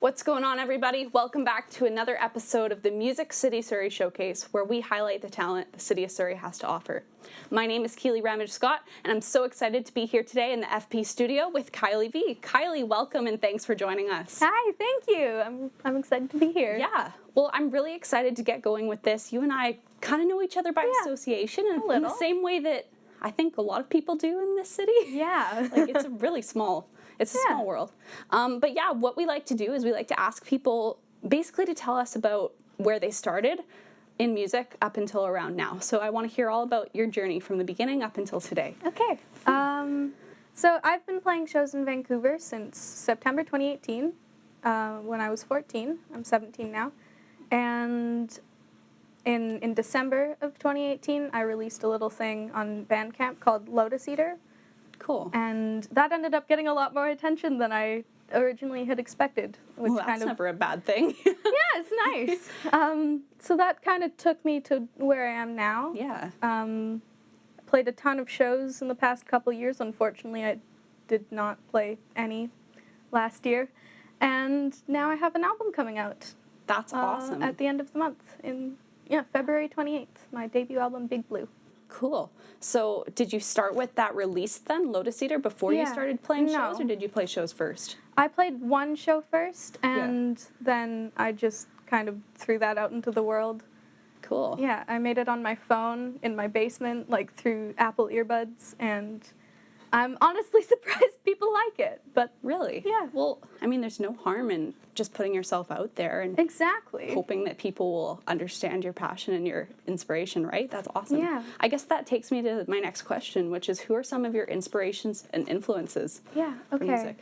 What's going on, everybody? Welcome back to another episode of the City Surrey Showcase, where we highlight the talent the City of Surrey has to offer. My name is Keely Scott, and I'm so excited to be here today in the FP studio with Kylie V. Kylie, welcome and thanks for joining us. Hi, thank you. I'm excited to be here. Yeah, well, I'm really excited to get going with this. You and I kind of know each other by association, and in the same way that I think a lot of people do in this city. Yeah. Like, it's a small world. But yeah, what we like to do is we like to ask people basically to tell us about where they started in music up until around now. So I want to hear all about your journey from the beginning up until today. Okay. So I've been playing shows in Vancouver since September 2018, when I was 14. I'm 17 now. And in December of 2018, I released a little thing on Bandcamp called Lotus Eater. Cool. And that ended up getting a lot more attention than I originally had expected. Which that's never a bad thing. Yeah, it's nice. So that kind of took me to where I am now. Yeah. Played a ton of shows in the past couple years. Unfortunately, I did not play any last year. And now I have an album coming out. That's awesome. At the end of the month, February 28th, my debut album, Big Blue. Cool. So did you start with that release then, Lotus Eater, before you started playing shows, or did you play shows first? I played one show first, and then I just kind of threw that out into the world. Cool. Yeah, I made it on my phone in my basement, like through Apple earbuds, and I'm honestly surprised people like it, but... Really? Yeah. Well, I mean, there's no harm in just putting yourself out there and exactly hoping that people will understand your passion and your inspiration, right? That's awesome. Yeah. I guess that takes me to my next question, which is, who are some of your inspirations and influences for music?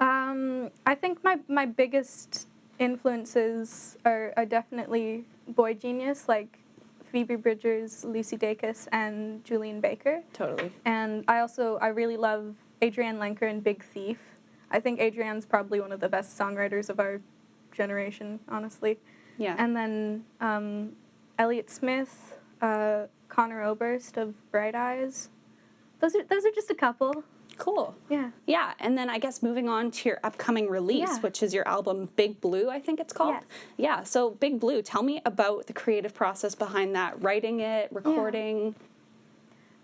I think my biggest influences are definitely boy genius, like Phoebe Bridgers, Lucy Dacus, and Julian Baker. Totally. And I really love Adrienne Lenker and Big Thief. I think Adrienne's probably one of the best songwriters of our generation, honestly. Yeah. And then Elliott Smith, Connor Oberst of Bright Eyes. Those are just a couple. Cool. Yeah. Yeah, and then I guess moving on to your upcoming release, which is your album Big Blue, I think it's called. Yes. Yeah, so Big Blue, tell me about the creative process behind that, writing it, recording.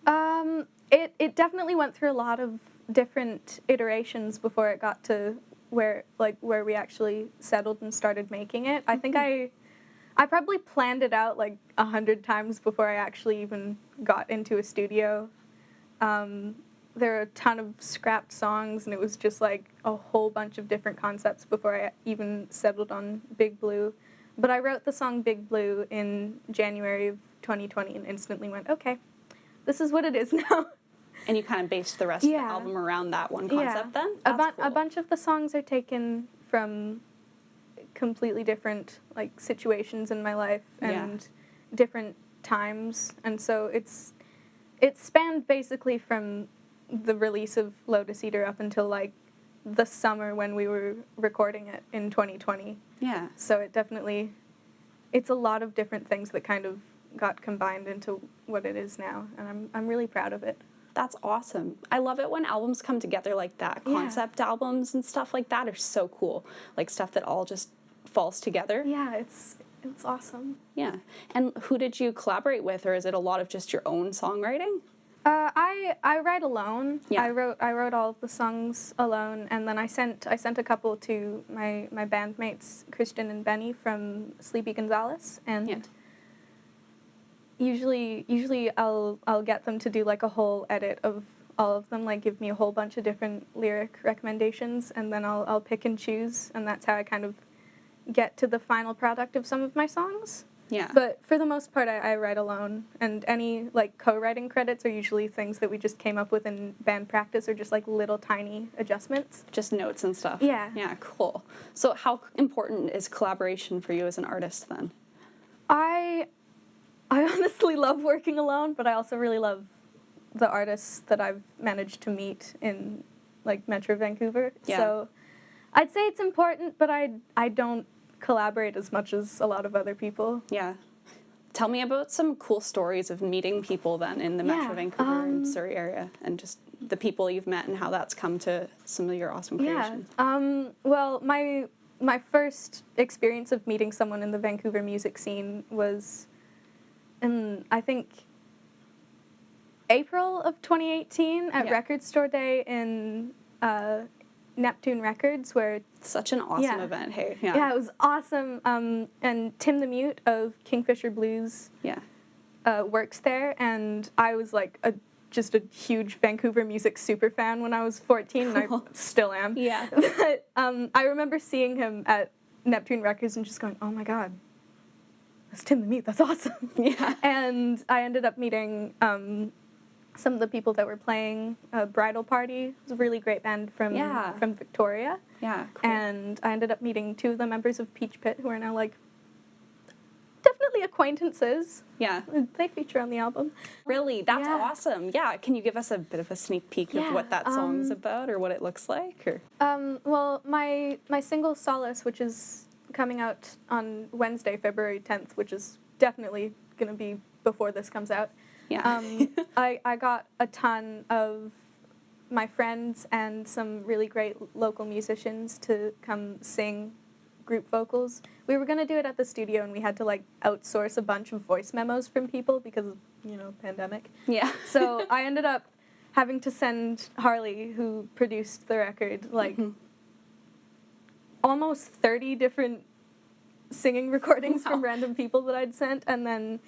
Yeah. It definitely went through a lot of different iterations before it got to where we actually settled and started making it. I think I probably planned it out like 100 times before I actually even got into a studio. There are a ton of scrapped songs, and it was just like a whole bunch of different concepts before I even settled on Big Blue. But I wrote the song Big Blue in January of 2020 and instantly went, okay, this is what it is now. And you kind of based the rest of the album around that one concept then? A bunch of the songs are taken from completely different like situations in my life and different times. And so it spanned basically from the release of Lotus Eater up until like the summer when we were recording it in 2020. Yeah. So it's a lot of different things that kind of got combined into what it is now, and I'm really proud of it. That's awesome. I love it when albums come together like that. Concept albums and stuff like that are so cool. Like stuff that all just falls together. Yeah, it's awesome. Yeah. And who did you collaborate with, or is it a lot of just your own songwriting? I write alone. Yeah. I wrote all of the songs alone, and then I sent a couple to my bandmates Christian and Benny from Sleepy Gonzales, and usually I'll get them to do like a whole edit of all of them, like give me a whole bunch of different lyric recommendations, and then I'll pick and choose, and that's how I kind of get to the final product of some of my songs. Yeah. But for the most part, I write alone, and any like co-writing credits are usually things that we just came up with in band practice, or just like little tiny adjustments. Just notes and stuff. Yeah. Yeah, cool. So how important is collaboration for you as an artist then? I honestly love working alone, but I also really love the artists that I've managed to meet in like Metro Vancouver. Yeah. So I'd say it's important, but I don't collaborate as much as a lot of other people. Yeah. Tell me about some cool stories of meeting people then in the Metro Vancouver and Surrey area, and just the people you've met and how that's come to some of your awesome creations. Well, my my first experience of meeting someone in the Vancouver music scene was in, I think, April of 2018 at Record Store Day in Neptune Records, where such an awesome event. Hey, yeah, it was awesome. And Tim the Mute of Kingfisher Blues works there, and I was like just a huge Vancouver music super fan when I was 14, and I still am. Yeah. But I remember seeing him at Neptune Records and just going, oh my god, that's Tim the Mute, that's awesome. Yeah. And I ended up meeting some of the people that were playing Bridal Party. It was a really great band from Victoria. Yeah, cool. And I ended up meeting 2 of the members of Peach Pit, who are now, like, definitely acquaintances. Yeah. They feature on the album. Really? That's awesome. Yeah. Can you give us a bit of a sneak peek of what that song's about or what it looks like? Or? Well, my single Solace, which is coming out on Wednesday, February 10th, which is definitely going to be before this comes out. Yeah. I got a ton of my friends and some really great local musicians to come sing group vocals. We were going to do it at the studio, and we had to, like, outsource a bunch of voice memos from people because of, pandemic. Yeah. So I ended up having to send Harley, who produced the record, like, almost 30 different singing recordings from random people that I'd sent, and then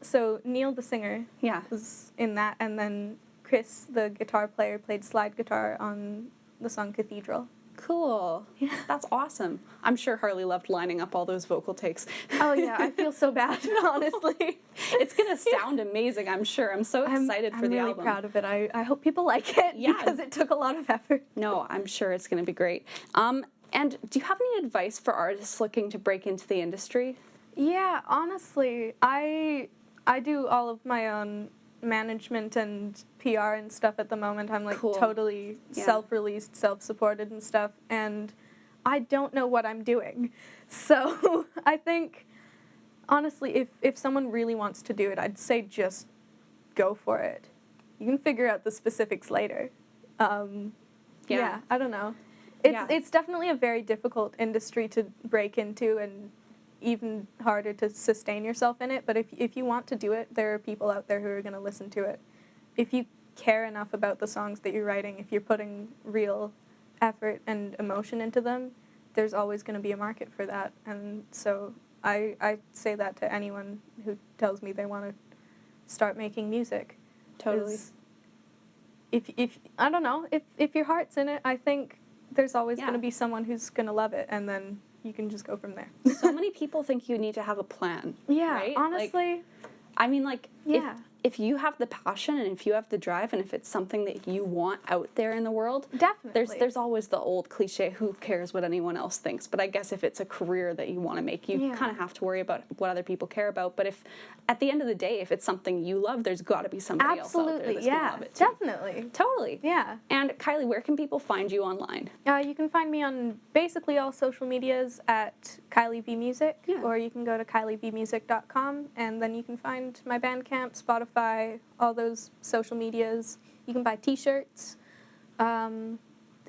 so Neil, the singer, was in that, and then Chris, the guitar player, played slide guitar on the song Cathedral. Cool. Yeah. That's awesome. I'm sure Harley loved lining up all those vocal takes. Oh, yeah. I feel so bad, honestly. It's going to sound amazing, I'm sure. I'm so excited for the album. I'm really proud of it. I hope people like it because it took a lot of effort. No, I'm sure it's going to be great. And do you have any advice for artists looking to break into the industry? Yeah, honestly, I do all of my own management and PR and stuff at the moment. I'm like totally self-released, self-supported and stuff, and I don't know what I'm doing. So I think, honestly, if someone really wants to do it, I'd say just go for it. You can figure out the specifics later. I don't know. It's definitely a very difficult industry to break into, and even harder to sustain yourself in it, but if you want to do it, there are people out there who are going to listen to it. If you care enough about the songs that you're writing, if you're putting real effort and emotion into them, there's always going to be a market for that. And so I say that to anyone who tells me they want to start making music. Totally. If I don't know, if your heart's in it, I think there's always going to be someone who's going to love it, and then you can just go from there. So many people think you need to have a plan. Yeah, right? honestly. If you have the passion and if you have the drive and if it's something that you want out there in the world, definitely. There's always the old cliche, who cares what anyone else thinks? But I guess if it's a career that you want to make, you kind of have to worry about what other people care about. But if, at the end of the day, if it's something you love, there's got to be somebody else out there that's going to love it too. Definitely. Totally. Yeah. And Kylie, where can people find you online? You can find me on basically all social medias at Kylie V Music, or you can go to KylieVmusic.com, and then you can find my Bandcamp, Spotify, all those social medias. You can buy T-shirts,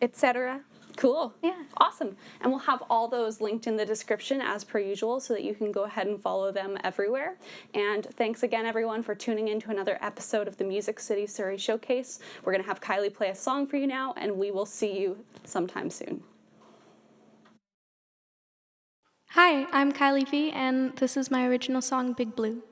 etc. Cool. Yeah. Awesome. And we'll have all those linked in the description as per usual so that you can go ahead and follow them everywhere. And thanks again, everyone, for tuning in to another episode of the Music City Surrey Showcase. We're going to have Kylie play a song for you now, and we will see you sometime soon. Hi, I'm Kylie V, and this is my original song, Big Blue.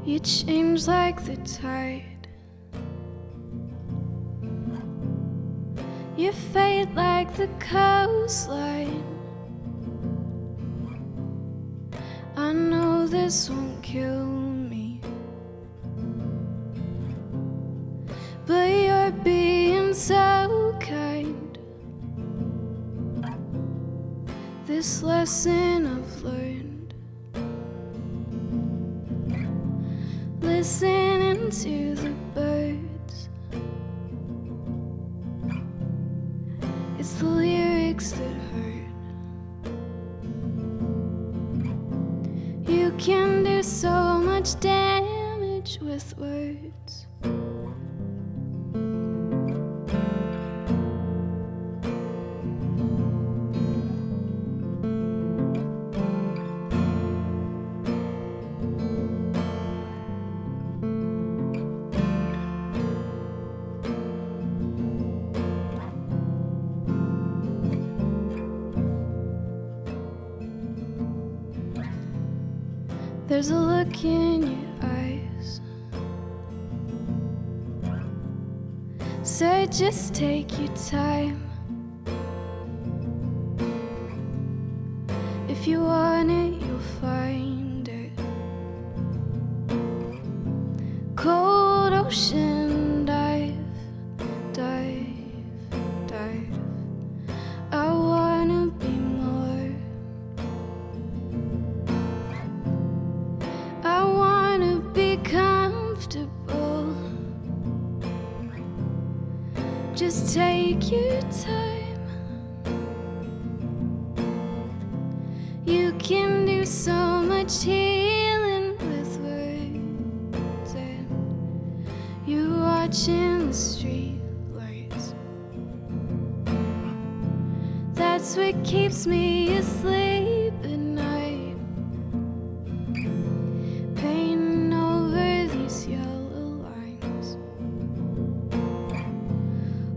You change like the tide, you fade like the coastline. I know this won't kill me, but you're being so kind. This lesson I've learned, listening to the birds, it's the lyrics that hurt. with words. There's a look in your eyes. Said just take your time. If you want it, you'll find it. Cold ocean dive, dive, dive. I wanna be more. I wanna be comfortable. Just take your time. You can do so much healing with words, and you're watching the street lights. That's what keeps me asleep at night. Painting over these yellow lines,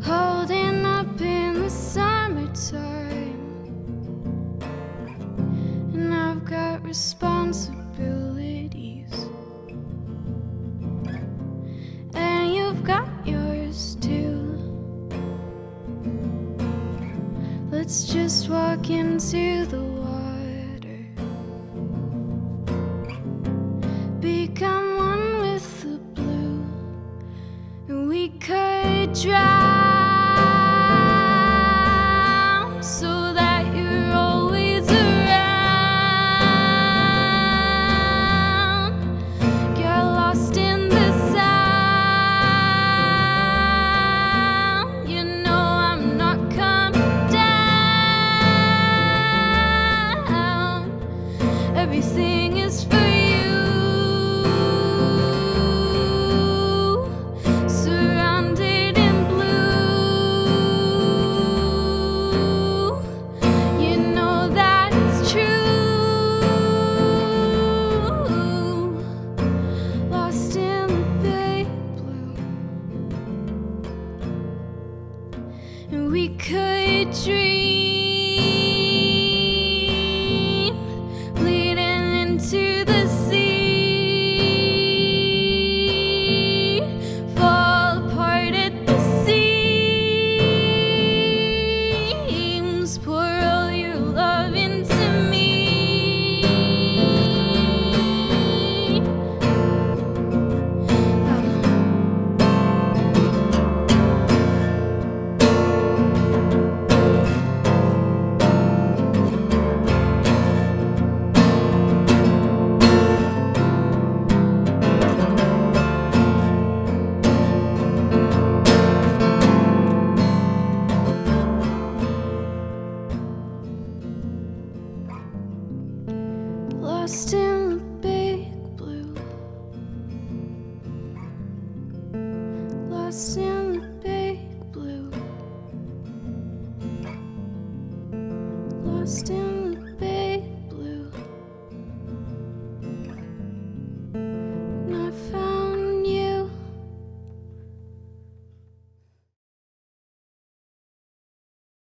holding up in the summertime. And I've got responsibilities, and you've got yours too. Let's just walk into the water, become one with the blue, and we could drown so that you're always around. Get lost in the sound. You know I'm not coming down. Everything is for you. Surrounded in blue. You know that it's true. Lost in the big blue. And we could dream, bleeding into the sea, fall apart at the seams, pour all your love into me. Lost in the big blue. Lost in the big blue. Lost in